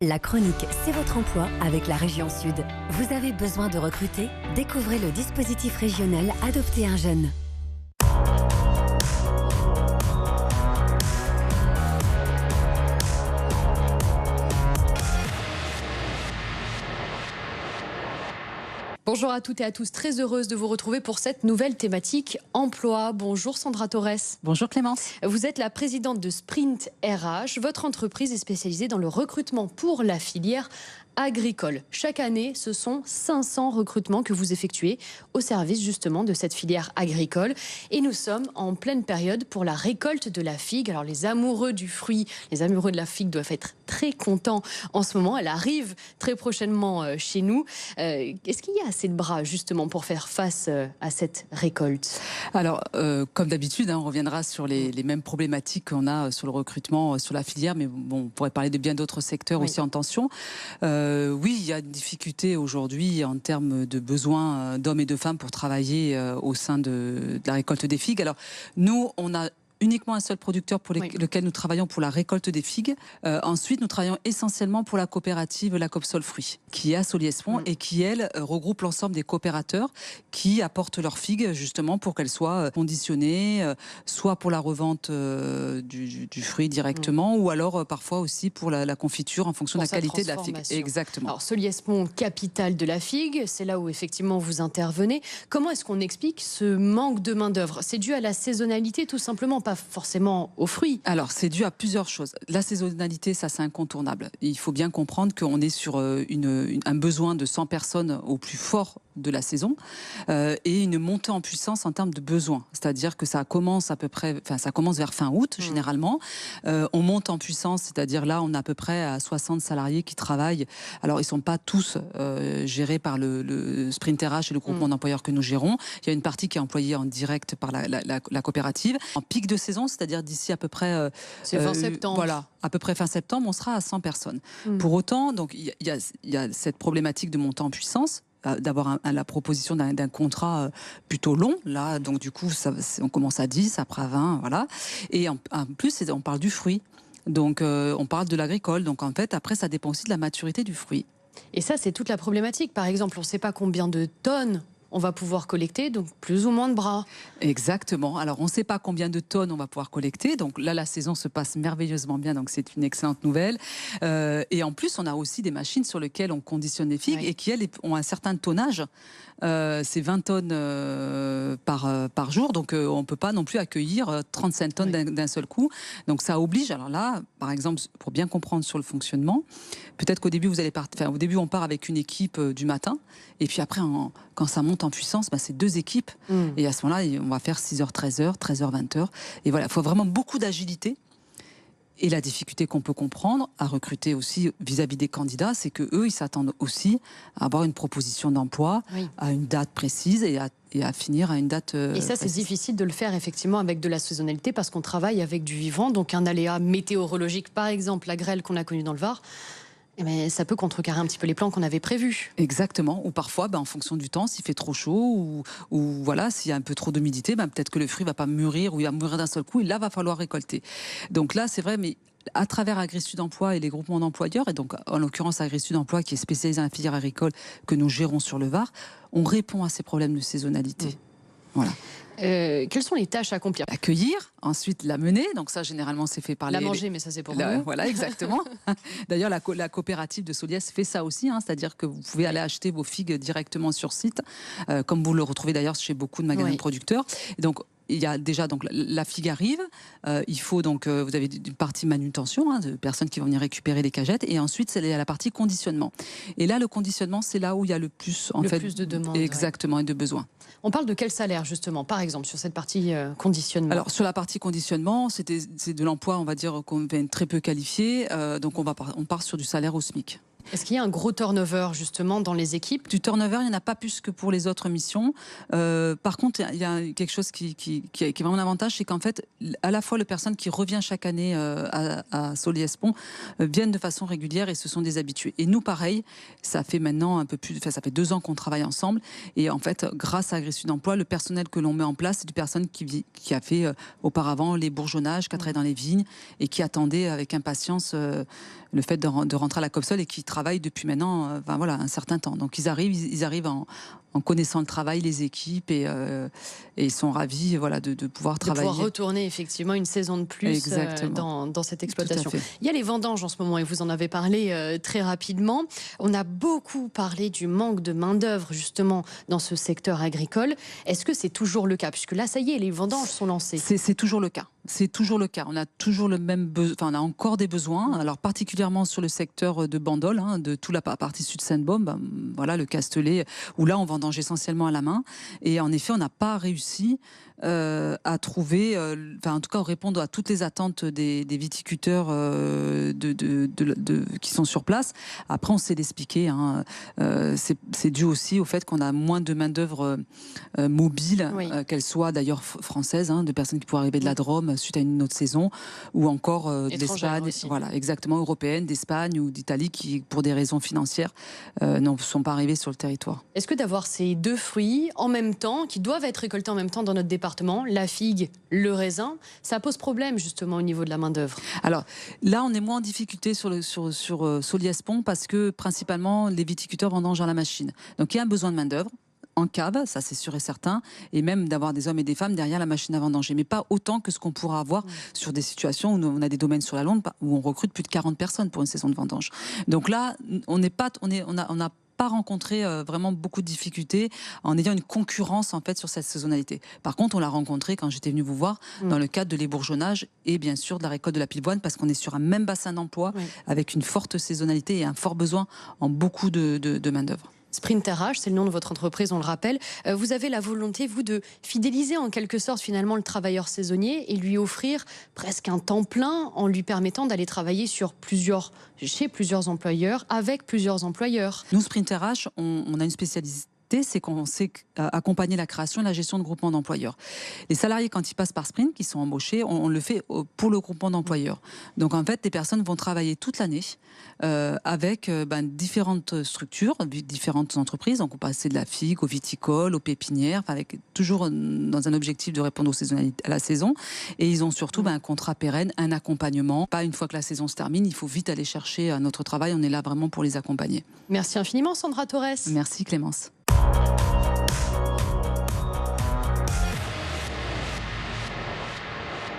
La chronique C'est votre emploi avec la région Sud. Vous avez besoin de recruter? Découvrez le dispositif régional Adopter un jeune. Bonjour à toutes et à tous, très heureuse de vous retrouver pour cette nouvelle thématique emploi. Bonjour Sandra Torres. Bonjour Clémence. Vous êtes la présidente de Sprint RH. Votre entreprise est spécialisée dans le recrutement pour la filière agricole. Chaque année, ce sont 500 recrutements que vous effectuez au service justement de cette filière agricole. Et nous sommes en pleine période pour la récolte de la figue. Alors les amoureux du fruit, les amoureux de la figue doivent être très contents en ce moment. Elle arrive très prochainement chez nous. Est-ce qu'il y a assez de bras justement pour faire face à cette récolte? Alors, comme d'habitude, on reviendra sur les mêmes problématiques qu'on a sur le recrutement, sur la filière, mais bon, on pourrait parler de bien d'autres secteurs aussi en tension. Oui, il y a une difficulté aujourd'hui en termes de besoins d'hommes et de femmes pour travailler au sein de la récolte des figues. Alors, nous, on a uniquement un seul producteur pour lequel nous travaillons pour la récolte des figues. Ensuite, nous travaillons essentiellement pour la coopérative La Copsol Fruits, qui est à Solliès-Pont et qui, elle, regroupe l'ensemble des coopérateurs qui apportent leurs figues justement pour qu'elles soient conditionnées, soit pour la revente du fruit directement, ou alors parfois aussi pour la confiture en fonction de la qualité de la figue. Exactement. Alors, Solliès-Pont, capitale de la figue, c'est là où effectivement vous intervenez. Comment est-ce qu'on explique ce manque de main-d'œuvre? C'est dû à la saisonnalité tout simplement, pas forcément aux fruits? Alors, c'est dû à plusieurs choses. La saisonnalité, ça, c'est incontournable. Il faut bien comprendre qu'on est sur un besoin de 100 personnes au plus fort de la saison et une montée en puissance en termes de besoins. C'est-à-dire que ça commence à peu près, ça commence vers fin août, généralement. On monte en puissance, c'est-à-dire là, on a à peu près à 60 salariés qui travaillent. Alors, ils ne sont pas tous gérés par le Sprint RH et le groupement d'employeurs que nous gérons. Il y a une partie qui est employée en direct par la coopérative. En pic de saison, c'est-à-dire d'ici à peu près... c'est fin septembre. Voilà, à peu près fin septembre, on sera à 100 personnes. Pour autant, donc il y a cette problématique de montée en puissance, d'avoir la proposition d'un contrat plutôt long. Là, donc du coup, on commence à 10, après 20, voilà. Et en plus, on parle du fruit. Donc on parle de l'agricole. Donc en fait, après, ça dépend aussi de la maturité du fruit. Et ça, c'est toute la problématique. Par exemple, on ne sait pas combien de tonnes on va pouvoir collecter, donc plus ou moins de bras. Exactement. Alors, on ne sait pas combien de tonnes on va pouvoir collecter. Donc là, la saison se passe merveilleusement bien. Donc, c'est une excellente nouvelle. Et en plus, on a aussi des machines sur lesquelles on conditionne les figues et qui, elles, ont un certain tonnage. C'est 20 tonnes par jour. Donc, on ne peut pas non plus accueillir 35 tonnes d'un seul coup. Donc, ça oblige. Alors là, par exemple, pour bien comprendre sur le fonctionnement, peut-être qu'au début, au début, on part avec une équipe du matin. Et puis après, quand ça monte en puissance, c'est 2 équipes. Et à ce moment-là, on va faire 6h, 13h, 13h, 20h. Et voilà, il faut vraiment beaucoup d'agilité. Et la difficulté qu'on peut comprendre à recruter aussi vis-à-vis des candidats, c'est qu'eux, ils s'attendent aussi à avoir une proposition d'emploi à une date précise et à finir à une date Et ça, c'est difficile de le faire effectivement avec de la saisonnalité parce qu'on travaille avec du vivant. Donc un aléa météorologique, par exemple la grêle qu'on a connue dans le Var, ça peut contrecarrer un petit peu les plans qu'on avait prévus. Exactement. Ou parfois, en fonction du temps, s'il fait trop chaud ou voilà, s'il y a un peu trop d'humidité, peut-être que le fruit ne va pas mûrir ou il va mûrir d'un seul coup et là, va falloir récolter. Donc là, c'est vrai, mais à travers Agri-Sud Emploi et les groupements d'employeurs, et donc en l'occurrence Agri-Sud Emploi qui est spécialisé dans la filière agricole que nous gérons sur le Var, on répond à ces problèmes de saisonnalité. Voilà. Quelles sont les tâches à accomplir? Accueillir, ensuite la mener, donc ça généralement c'est fait par la manger, mais ça c'est pour nous. Voilà, exactement. D'ailleurs la coopérative de Solliès fait ça aussi, c'est-à-dire que vous pouvez aller acheter vos figues directement sur site, comme vous le retrouvez d'ailleurs chez beaucoup de magasins de producteurs. Et donc il y a déjà donc la figue arrive, il faut donc vous avez une partie manutention de personnes qui vont venir récupérer les cagettes et ensuite il y a la partie conditionnement. Et là le conditionnement c'est là où il y a le plus plus de demandes. Exactement et de besoins. On parle de quel salaire justement par exemple sur cette partie conditionnement? Alors sur la partie conditionnement c'est de l'emploi on va dire qu'on vient très peu qualifié, donc on part sur du salaire au SMIC. Est-ce qu'il y a un gros turnover justement dans les équipes? Du turnover, il n'y en a pas plus que pour les autres missions. Par contre, il y a quelque chose qui est vraiment un avantage, c'est qu'en fait, à la fois les personnes qui reviennent chaque année à Solliès-Pont viennent de façon régulière et ce sont des habitués. Et nous, pareil, ça fait maintenant ça fait 2 ans qu'on travaille ensemble. Et en fait, grâce à Agri-Sud Emploi, le personnel que l'on met en place, c'est du personnel qui a fait auparavant les bourgeonnages, qui a travaillé dans les vignes et qui attendait avec impatience le fait de rentrer à la COPSOL et qui travaillent depuis maintenant un certain temps. Donc ils arrivent en connaissant le travail, les équipes, et ils sont ravis de pouvoir travailler. De pouvoir retourner effectivement une saison de plus dans cette exploitation. Il y a les vendanges en ce moment et vous en avez parlé très rapidement. On a beaucoup parlé du manque de main-d'œuvre justement dans ce secteur agricole. Est-ce que c'est toujours le cas? Puisque là, ça y est, les vendanges sont lancées. C'est toujours le cas. C'est toujours le cas. On a toujours le même on a encore des besoins. Alors particulièrement sur le secteur de Bandol, de toute la partie sud Sainte-Baume, le Castellet, où là on vendange essentiellement à la main. Et en effet, on n'a pas réussi à trouver, en tout cas, répondre à toutes les attentes des viticulteurs qui sont sur place. Après, on sait l'expliquer. C'est dû aussi au fait qu'on a moins de main-d'œuvre mobile, qu'elle soit d'ailleurs française, de personnes qui pourraient arriver de la Drôme suite à une autre saison, ou encore d'Espagne, exactement, européenne, d'Espagne ou d'Italie, qui, pour des raisons financières, ne sont pas arrivées sur le territoire. Est-ce que d'avoir ces deux fruits en même temps, qui doivent être récoltés en même temps dans notre département, la figue, le raisin, ça pose problème justement au niveau de la main-d'œuvre? Alors là, on est moins en difficulté sur Soliès-Pont parce que principalement les viticulteurs vendangent à la machine. Donc il y a un besoin de main-d'œuvre en cave, ça c'est sûr et certain, et même d'avoir des hommes et des femmes derrière la machine à vendanger, mais pas autant que ce qu'on pourra avoir sur des situations où on a des domaines sur la Londe où on recrute plus de 40 personnes pour une saison de vendange. Donc là, on n'a pas rencontré vraiment beaucoup de difficultés en ayant une concurrence en fait sur cette saisonnalité. Par contre, on l'a rencontré quand j'étais venue vous voir dans le cadre de l'ébourgeonnage et bien sûr de la récolte de la pivoine, parce qu'on est sur un même bassin d'emploi avec une forte saisonnalité et un fort besoin en beaucoup de main-d'œuvre. Sprint RH, c'est le nom de votre entreprise, on le rappelle. Vous avez la volonté, vous, de fidéliser en quelque sorte finalement le travailleur saisonnier et lui offrir presque un temps plein en lui permettant d'aller travailler chez plusieurs employeurs, avec plusieurs employeurs. Nous, Sprint RH, on a une spécialité, c'est qu'on sait accompagner la création et la gestion de groupements d'employeurs. Les salariés, quand ils passent par Sprint, qui sont embauchés, on le fait pour le groupement d'employeurs. Donc en fait, les personnes vont travailler toute l'année avec différentes structures, différentes entreprises. Donc on passe de la figue au viticole, aux pépinières, avec toujours dans un objectif de répondre à la saison. Et ils ont surtout un contrat pérenne, un accompagnement. Pas une fois que la saison se termine, il faut vite aller chercher notre travail. On est là vraiment pour les accompagner. Merci infiniment, Sandra Torres. Merci Clémence.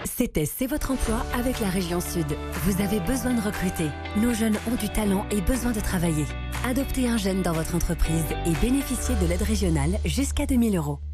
C'était C'est votre emploi avec la région Sud. Vous avez besoin de recruter. Nos jeunes ont du talent et besoin de travailler. Adoptez un jeune dans votre entreprise et bénéficiez de l'aide régionale jusqu'à 2 000 €.